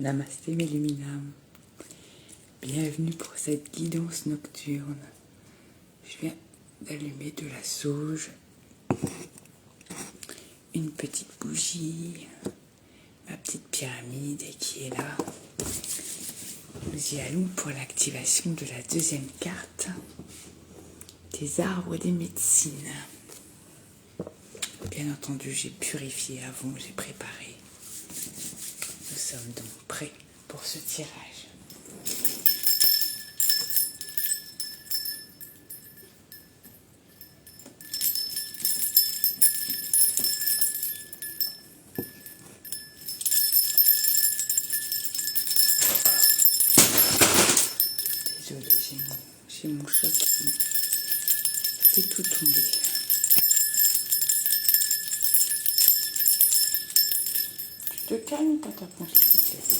Namasté mes luminam. Bienvenue pour cette guidance nocturne. Je viens d'allumer de la sauge, une petite bougie, ma petite pyramide qui est là. Nous y allons pour l'activation de la deuxième carte des arbres des médecines. Bien entendu, j'ai purifié avant, j'ai préparé. Nous sommes donc prêts pour ce tirage. Désolée, j'ai mon chat qui fait tout tomber. Tu te calmes quand tu apprends, s'il te plaît.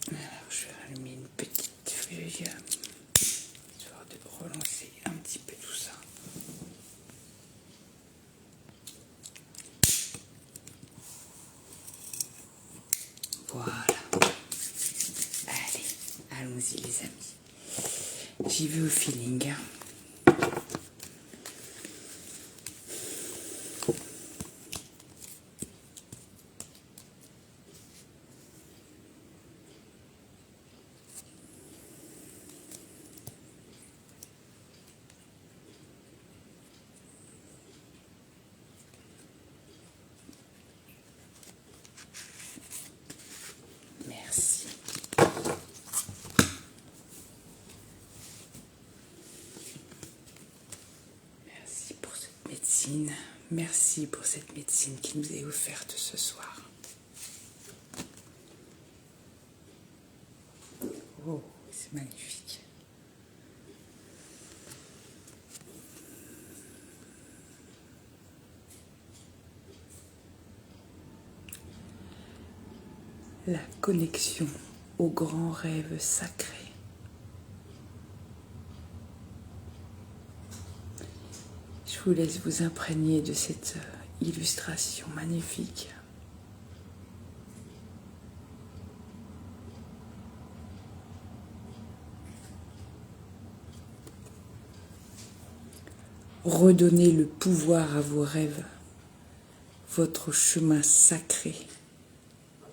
Alors, je vais rallumer une petite feuille, histoire de relancer un petit peu tout ça. Voilà. Allez, allons-y les amis. J'y vais au feeling. Merci. Merci pour cette médecine. Merci pour cette médecine qui nous est offerte ce soir. Oh, c'est magnifique. La connexion au grand rêve sacré. Je vous laisse vous imprégner de cette illustration magnifique. Redonnez le pouvoir à vos rêves. Votre chemin sacré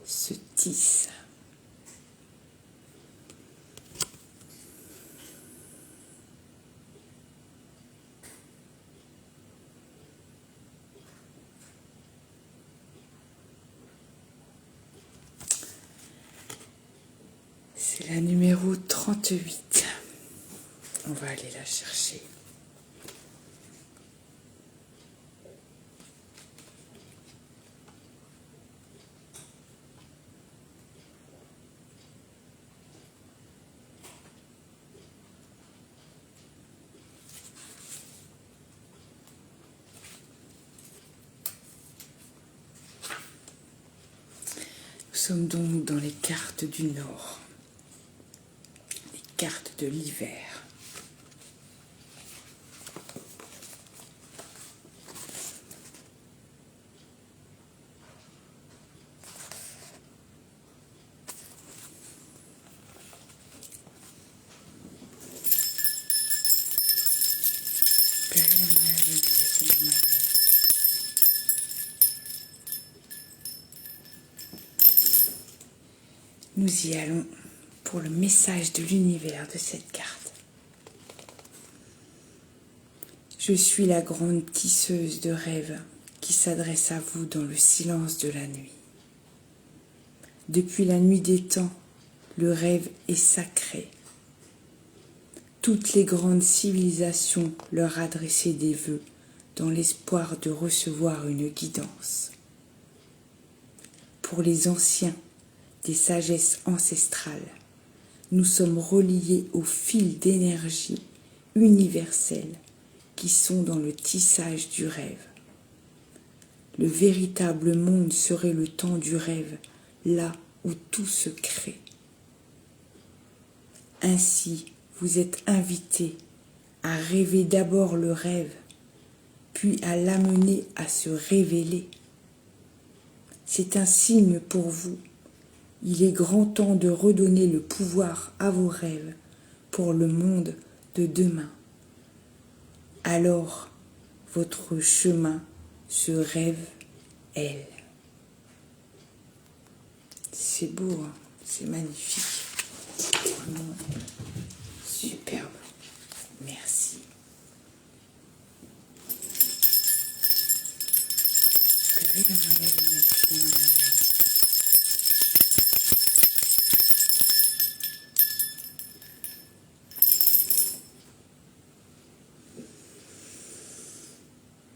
se tisse. C'est la numéro 38. On va aller la chercher. Nous sommes donc dans les cartes du Nord, les cartes de l'hiver. Nous y allons pour le message de l'univers de cette carte. Je suis la grande tisseuse de rêves qui s'adresse à vous dans le silence de la nuit. Depuis la nuit des temps, le rêve est sacré. Toutes les grandes civilisations leur adressaient des vœux dans l'espoir de recevoir une guidance. Pour les anciens, des sagesses ancestrales, nous sommes reliés aux fils d'énergie universels qui sont dans le tissage du rêve. Le véritable monde serait le temps du rêve, là où tout se crée. Ainsi, vous êtes invités à rêver d'abord le rêve, puis à l'amener à se révéler. C'est un signe pour vous. Il est grand temps de redonner le pouvoir à vos rêves pour le monde de demain. Alors, votre chemin se révèle. C'est beau, hein, c'est magnifique. Vraiment superbe. Merci.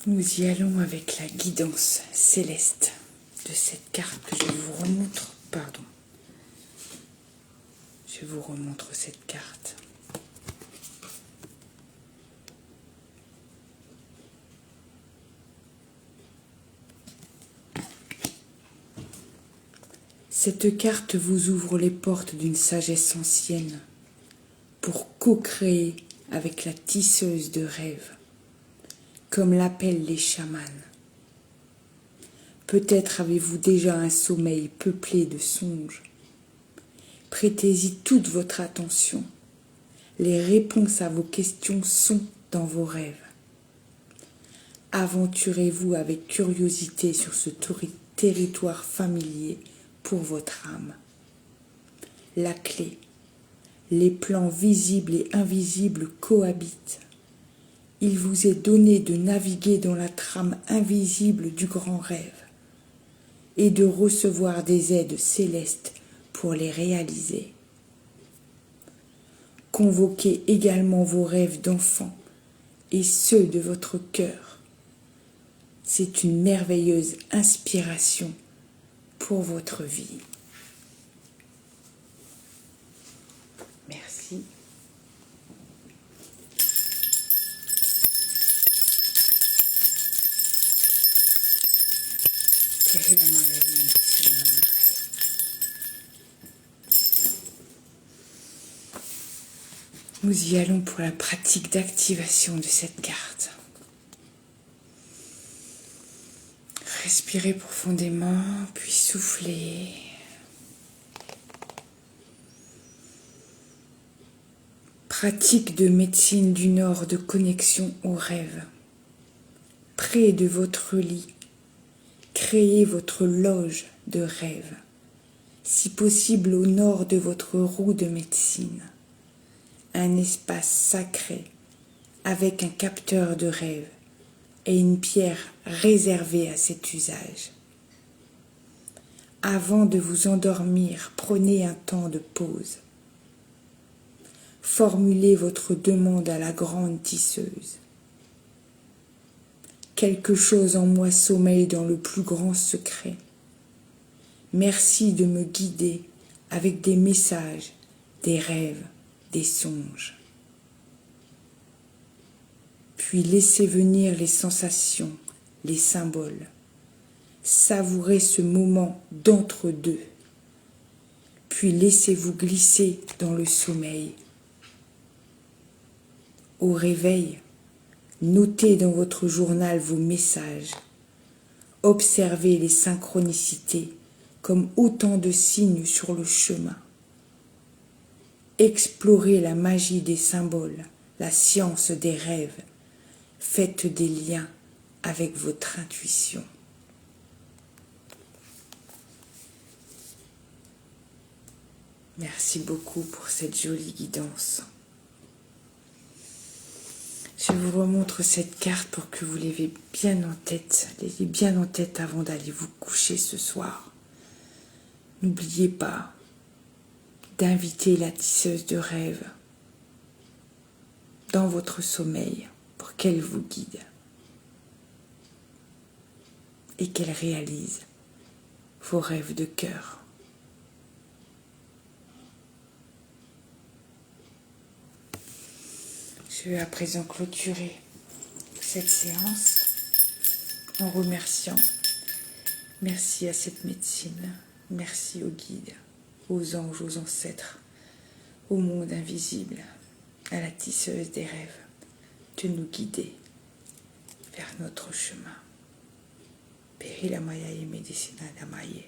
Nous y allons avec la guidance céleste de cette carte que je vous remontre. Pardon. Je vous remontre cette carte. Cette carte vous ouvre les portes d'une sagesse ancienne pour co-créer avec la tisseuse de rêves, comme l'appellent les chamans. Peut-être avez-vous déjà un sommeil peuplé de songes. Prêtez-y toute votre attention. Les réponses à vos questions sont dans vos rêves. Aventurez-vous avec curiosité sur ce territoire familier pour votre âme. La clé, les plans visibles et invisibles cohabitent. Il vous est donné de naviguer dans la trame invisible du grand rêve et de recevoir des aides célestes pour les réaliser. Convoquez également vos rêves d'enfant et ceux de votre cœur. C'est une merveilleuse inspiration pour votre vie. Merci. Nous y allons pour la pratique d'activation de cette carte. Respirez profondément, puis soufflez. Pratique de médecine du Nord de connexion au rêve. Près de votre lit, créez votre loge de rêve, si possible au nord de votre roue de médecine. Un espace sacré avec un capteur de rêve et une pierre réservée à cet usage. Avant de vous endormir, prenez un temps de pause. Formulez votre demande à la grande tisseuse. Quelque chose en moi sommeille dans le plus grand secret. Merci de me guider avec des messages, des rêves, des songes. Puis laissez venir les sensations, les symboles. Savourez ce moment d'entre-deux. Puis laissez-vous glisser dans le sommeil. Au réveil, notez dans votre journal vos messages. Observez les synchronicités comme autant de signes sur le chemin. Explorez la magie des symboles, la science des rêves. Faites des liens avec votre intuition. Merci beaucoup pour cette jolie guidance. Je vous remontre cette carte pour que vous l'ayez bien en tête. L'ayez bien en tête avant d'aller vous coucher ce soir. N'oubliez pas d'inviter la tisseuse de rêve dans votre sommeil pour qu'elle vous guide et qu'elle réalise vos rêves de cœur. Je vais à présent clôturer cette séance en remerciant. Merci à cette médecine, merci aux guides, aux anges, aux ancêtres, au monde invisible, à la tisseuse des rêves, de nous guider vers notre chemin. Paix. Hila Maya y Medicina Damaye.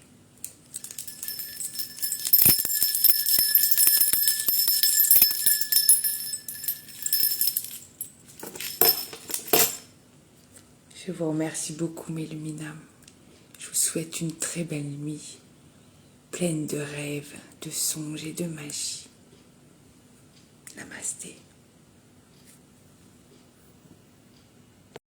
Je vous remercie beaucoup, mes luminames. Je vous souhaite une très belle nuit, pleine de rêves, de songes et de magie. Namasté.